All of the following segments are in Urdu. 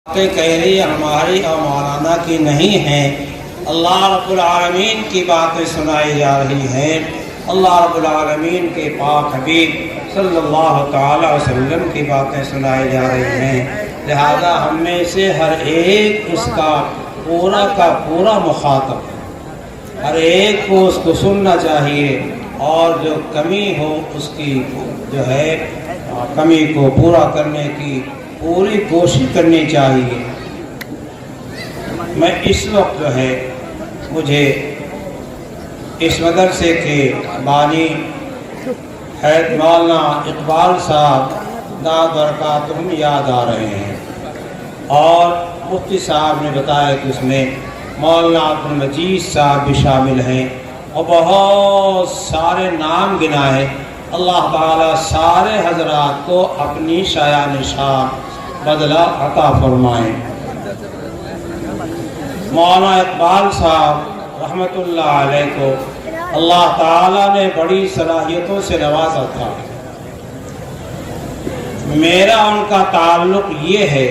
کہہ رہی ہماری اور مولانا کی نہیں ہیں، اللہ رب العالمین کی باتیں سنائی جا رہی ہیں، اللہ رب العالمین کے پاک حبیب صلی اللہ تعالی وسلم کی باتیں سنائی جا رہی ہیں، لہذا ہم میں سے ہر ایک اس کا پورا مخاطب، ہر ایک کو اس کو سننا چاہیے اور جو کمی ہو اس کی جو ہے کمی کو پورا کرنے کی پوری کوشش کرنی چاہیے۔ میں اس وقت جو ہے مجھے اس مدرسے کے بانی حید مولانا اقبال صاحب داد برکاتہم یاد آ رہے ہیں، اور مفتی صاحب نے بتایا کہ اس میں مولانا عبد المجید صاحب بھی شامل ہیں، اور بہت سارے نام گنائے۔ اللہ تعالیٰ سارے حضرات کو اپنی شایع نشان بدلہ عطا فرمائیں۔ مولانا اقبال صاحب رحمت اللہ علیہ کو اللہ تعالیٰ نے بڑی صلاحیتوں سے نوازا تھا۔ میرا ان کا تعلق یہ ہے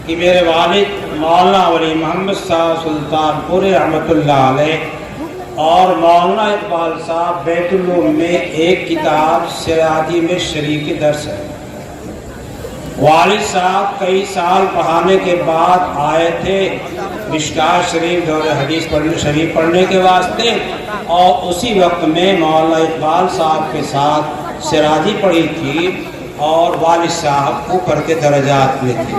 کہ میرے والد مولانا ولی محمد صاحب سلطان پوری رحمت اللہ علیہ اور مولانا اقبال صاحب بیت العلوم میں ایک کتاب سراجی میں شریک درس ہے۔ والد صاحب کئی سال پڑھانے کے بعد آئے تھے مشکات شریف دور حدیث شریف پڑھنے کے واسطے، اور اسی وقت میں مولانا اقبال صاحب کے ساتھ سراجی پڑھی تھی، اور والد صاحب اوپر کے درجات میں تھے۔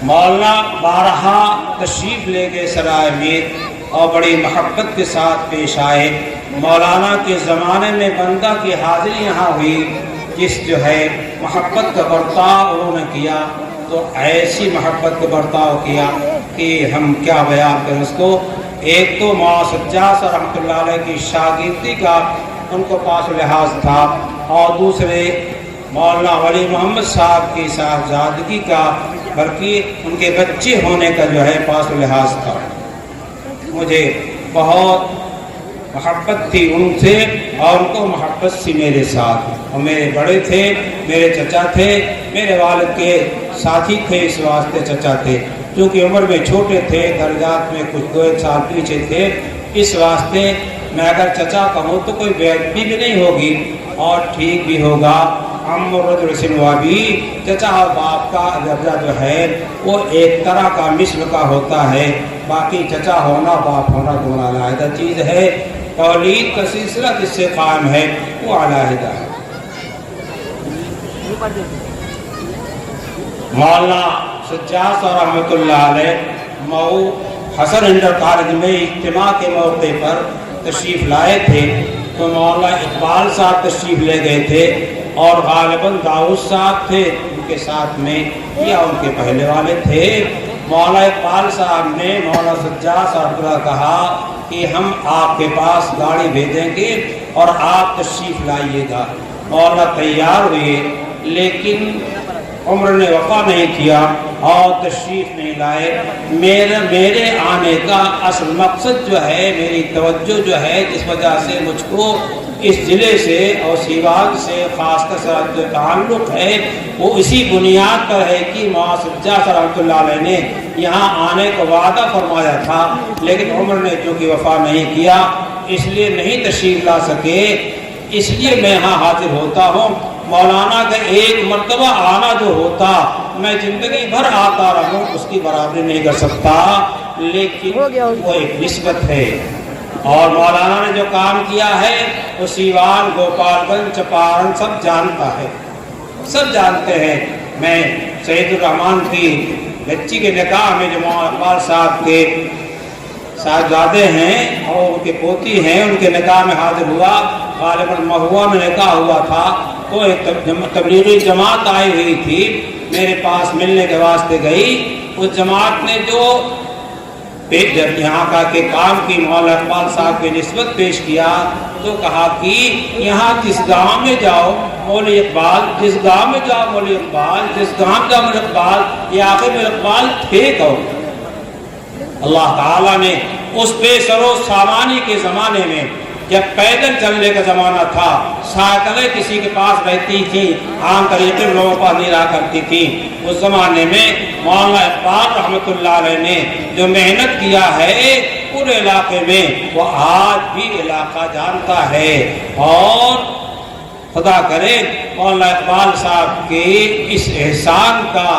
مولانا بارہا تشریف لے گئے سرائے میر اور بڑی محبت کے ساتھ پیش آئے۔ مولانا کے زمانے میں بندہ کی حاضری یہاں ہوئی، جس جو ہے محبت کا برتاؤ انہوں نے کیا، تو ایسی محبت کا برتاؤ کیا کہ ہم کیا بیان کریں اس کو۔ ایک تو مولانا سجاد صاحب رحمۃ اللہ علیہ کی شاگردی کا ان کو پاس و لحاظ تھا، اور دوسرے مولانا ولی محمد صاحب کی صاحبزادگی کا، بلکہ ان کے بچے ہونے کا جو ہے پاس و لحاظ تھا۔ مجھے بہت محبت تھی ان سے، اور ان کو محبت سی میرے ساتھ، اور میرے بڑے تھے، میرے چچا تھے، میرے والد کے ساتھی تھے، اس واسطے چچا تھے، کیونکہ عمر میں چھوٹے تھے، درجات میں کچھ 2-1 سال پیچھے تھے، اس واسطے میں اگر چچا کہوں تو کوئی بے ادبی بھی نہیں ہوگی اور ٹھیک بھی ہوگا۔ عم الرجل سنوابی، چچا اور باپ کا درجہ جو ہے وہ ایک طرح کا مثل کا ہوتا ہے، باقی چچا ہونا باپ ہونا دونوں علیحدہ چیز ہے، تولید کا سلسلہ جس سے قائم ہے وہ علیحدہ ہے۔ مولانا سجاد صاحب رحمۃ اللہ علیہ مئو حسن انٹر کالج میں اجتماع کے موقع پر تشریف لائے تھے، تو مولانا اقبال صاحب تشریف لے گئے تھے، اور غالباً داؤد صاحب تھے ان کے ساتھ میں، یا ان کے پہلے والے تھے۔ مولانا اقبال صاحب نے مولانا سجاد صاحب کو کہا کہ ہم آپ کے پاس گاڑی بھیجیں گے اور آپ تشریف لائیے گا۔ مولانا تیار ہوئے، لیکن عمر نے وفا نہیں کیا اور تشریف نہیں لائے۔ میرے آنے کا اصل مقصد جو ہے، میری توجہ جو ہے، جس وجہ سے مجھ کو اس ضلع سے اور سیوان سے خاص طور سے جو تعلق ہے، وہ اسی بنیاد پر ہے کہ مولانا سجاد صاحب رحمۃ اللہ علیہ نے یہاں آنے کا وعدہ فرمایا تھا، لیکن عمر نے چونکہ وفا نہیں کیا، اس لیے نہیں تشریف لا سکے، اس لیے میں یہاں حاضر ہوتا ہوں۔ مولانا کا ایک مرتبہ آنا جو ہوتا، میں زندگی بھر آتا رہوں، اس کی برابری نہیں کر سکتا، لیکن وہ ایک نسبت ہے۔ اور مولانا نے جو کام کیا ہے وہ سیوان، گوپال گنج، چپارن سب جانتا ہے، سب جانتے ہیں۔ میں سید الرحمان کی بچی کے نکاح میں جو مولانا اقبال صاحب کے صاحبزادے ہیں اور ان کے پوتی ہیں، ان کے نکاح میں حاضر ہوا، غالباً مہوا میں نکاح ہوا تھا، تو ایک تبلیغی جماعت آئی ہوئی تھی، میرے پاس ملنے کے واسطے گئی۔ اس جماعت نے جو یہاں کا کہ کام کی مولانا اقبال صاحب کی نسبت پیش کیا، تو کہا کہ یہاں جس گاؤں میں جاؤ مولوی اقبال، جس گاؤں میں جاؤ مولوی اقبال، جس گاؤں جاؤ مولوی اقبال، یہ آخر میں اقبال تھے کون؟ اللہ تعالیٰ نے اس بے سر و سامانی کے زمانے میں جب پیدل چلنے کا زمانہ تھا، سائیکلیں کسی کے پاس رہتی تھی، عام طریقے لوگوں کے پاس نہیں رہا کرتی تھی، اس زمانے میں مولانا اقبال رحمۃ اللہ علیہ نے جو محنت کیا ہے پورے علاقے میں، وہ آج بھی علاقہ جانتا ہے۔ اور خدا کرے مولانا اقبال صاحب کے اس احسان کا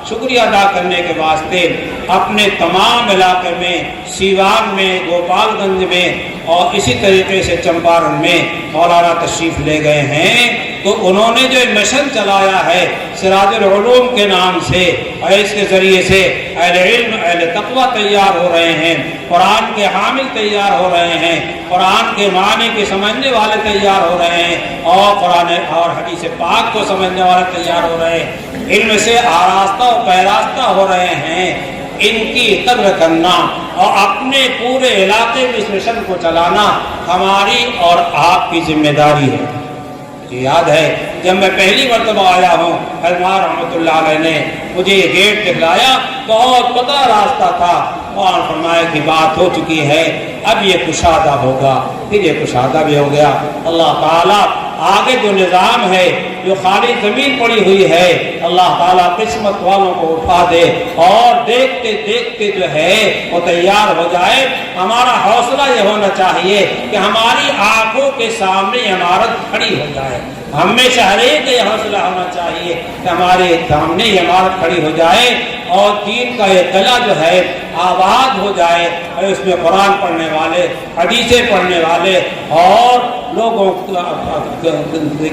شکریہ ادا کرنے کے واسطے اپنے تمام علاقے میں، سیوان میں، گوپال گنج میں اور اسی طریقے سے چمپارن میں مولانا تشریف لے گئے ہیں، تو انہوں نے جو مشن چلایا ہے سراج العلوم کے نام سے، اور اس کے ذریعے سے اہل علم، اہل تقوی تیار ہو رہے ہیں، قرآن کے حامل تیار ہو رہے ہیں، قرآن کے معنی کے سمجھنے والے تیار ہو رہے ہیں، اور قرآن اور حدیث پاک کو سمجھنے والے تیار ہو رہے ہیں، علم سے آراستہ و پیراستہ ہو رہے ہیں۔ ان کی قدر کرنا اور اپنے پورے علاقے میں اس مشن کو چلانا ہماری اور آپ کی ذمہ داری ہے۔ یاد ہے جب میں پہلی مرتبہ آیا ہوں، علماء رحمۃ اللہ علیہ نے مجھے یہ گیٹ دکھلایا، بہت پتہ راستہ تھا، اور فرمایا کہ بات ہو چکی ہے، اب یہ کشادہ ہوگا، پھر یہ کشادہ بھی ہو گیا۔ اللہ تعالیٰ آگے جو نظام ہے، جو خالی زمین پڑی ہوئی ہے، اللہ تعالیٰ قسمت والوں کو اٹھا دے اور دیکھتے دیکھتے جو ہے وہ تیار ہو جائے۔ ہمارا حوصلہ یہ ہونا چاہیے کہ ہماری آنکھوں کے سامنے عمارت کھڑی ہو جائے، ہمیشہ ہر ایک یہ حوصلہ ہونا چاہیے کہ ہمارے سامنے یہ عمارت کھڑی ہو جائے اور دین کا یہ قلعہ جو ہے آباد ہو جائے، اور اس میں قرآن پڑھنے والے، حدیثیں پڑھنے والے اور لوگوں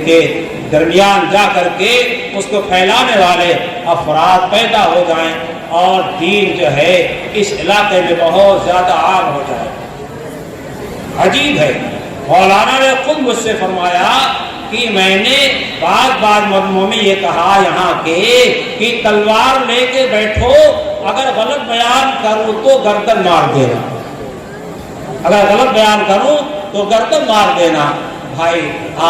کے درمیان جا کر کے اس کو پھیلانے والے افراد پیدا ہو جائیں، اور دین جو ہے اس علاقے میں بہت زیادہ عام ہو جائے۔ عجیب ہے، مولانا نے خود مجھ سے فرمایا کہ میں نے بعض مجموعوں میں یہ کہا یہاں کے کہ تلوار لے کے بیٹھو، اگر غلط بیان کروں تو گردن مار دینا، اگر غلط بیان کروں تو گردن مار دینا۔ بھائی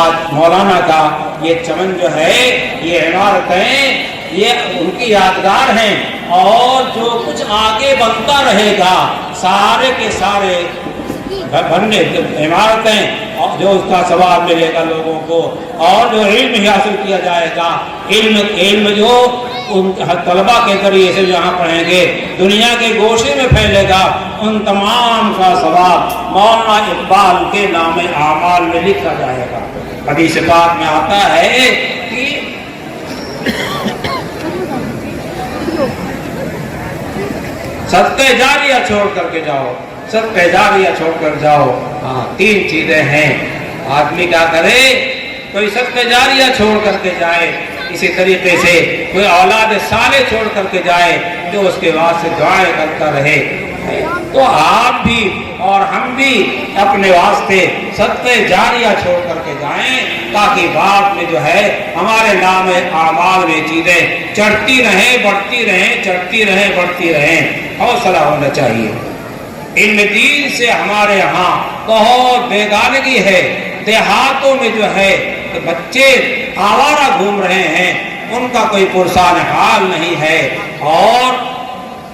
آج مولانا کا یہ چمن جو ہے، یہ عمارتیں، یہ ان کی یادگار ہیں، اور جو کچھ آگے بنتا رہے گا سارے کے سارے بننے عمارتیں، جو اس کا ثواب ملے گا لوگوں کو، اور جو علم حاصل کیا جائے گا، علم جو ان طلباء کے ذریعے سے جہاں پڑھیں گے دنیا کے گوشے میں پھیلے گا، ان تمام کا ثواب مولانا اقبال کے نام اعمال میں لکھا جائے گا۔ حدیث پاک میں آتا ہے کہ صدقہ جاریہ چھوڑ کر کے جاؤ، صدقہ جاریہ چھوڑ کر جاؤ۔ ہاں، تین چیزیں ہیں، آدمی کیا کرے، کوئی صدقہ جاریہ چھوڑ کر کے جائے، اسی طریقے سے کوئی اولاد صالح چھوڑ کر کے جائے جو اس کے واسطے دعائیں کرتا رہے۔ تو آپ بھی اور ہم بھی اپنے واسطے صدقہ جاریہ چھوڑ کر کے جائیں، تاکہ بعد میں جو ہے ہمارے نام اعمال میں چیزیں چڑھتی رہیں، بڑھتی رہیں، چڑھتی رہیں، بڑھتی رہیں۔ حوصلہ ہونا چاہیے۔ علم دین سے ہمارے ہاں بہت بیگانگی ہے، دیہاتوں میں جو ہے کہ بچے آوارہ گھوم رہے ہیں، ان کا کوئی پرسان حال نہیں ہے، اور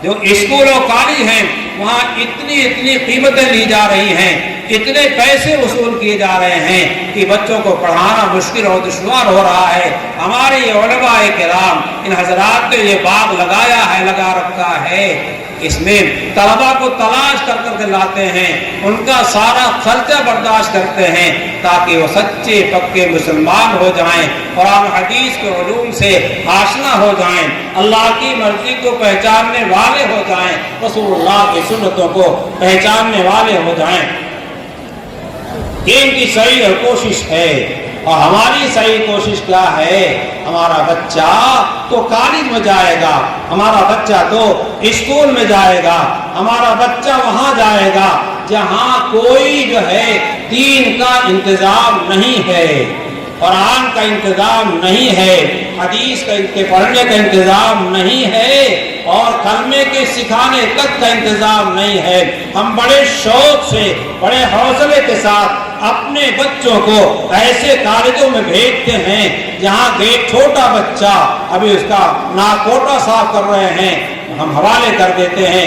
جو اسکول و کالج ہیں وہاں اتنی قیمتیں لی جا رہی ہیں، اتنے پیسے وصول کیے جا رہے ہیں کہ بچوں کو پڑھانا مشکل اور دشوار ہو رہا ہے۔ ہمارے یہ علماء کرام، ان حضرات نے یہ باغ لگا رکھا ہے، اس میں طلباء کو تلاش کر کر کے لاتے ہیں، ان کا سارا خرچہ برداشت کرتے ہیں تاکہ وہ سچے پکے مسلمان ہو جائیں، قرآن حدیث کے علوم سے آشنا ہو جائیں، اللہ کی مرضی کو پہچاننے والے ہو جائیں، رسول اللہ کی سنتوں کو پہچاننے والے ہو جائیں۔ یہ ان کی صحیح کوشش ہے، اور ہماری صحیح کوشش کیا ہے؟ ہمارا بچہ تو کالج میں جائے گا، ہمارا بچہ تو اسکول میں جائے گا، ہمارا بچہ وہاں جائے گا جہاں کوئی جو ہے دین کا انتظام نہیں ہے، قرآن کا انتظام نہیں ہے، حدیث کے پڑھنے کا انتظام نہیں ہے، اور کلمے کے سکھانے تک کا انتظام نہیں ہے۔ ہم بڑے شوق سے، بڑے حوصلے کے ساتھ اپنے بچوں کو ایسے کالجوں میں بھیجتے ہیں جہاں گیٹ چھوٹا بچہ ابھی اس کا ناکوٹا صاف کر رہے ہیں، ہم حوالے کر دیتے ہیں۔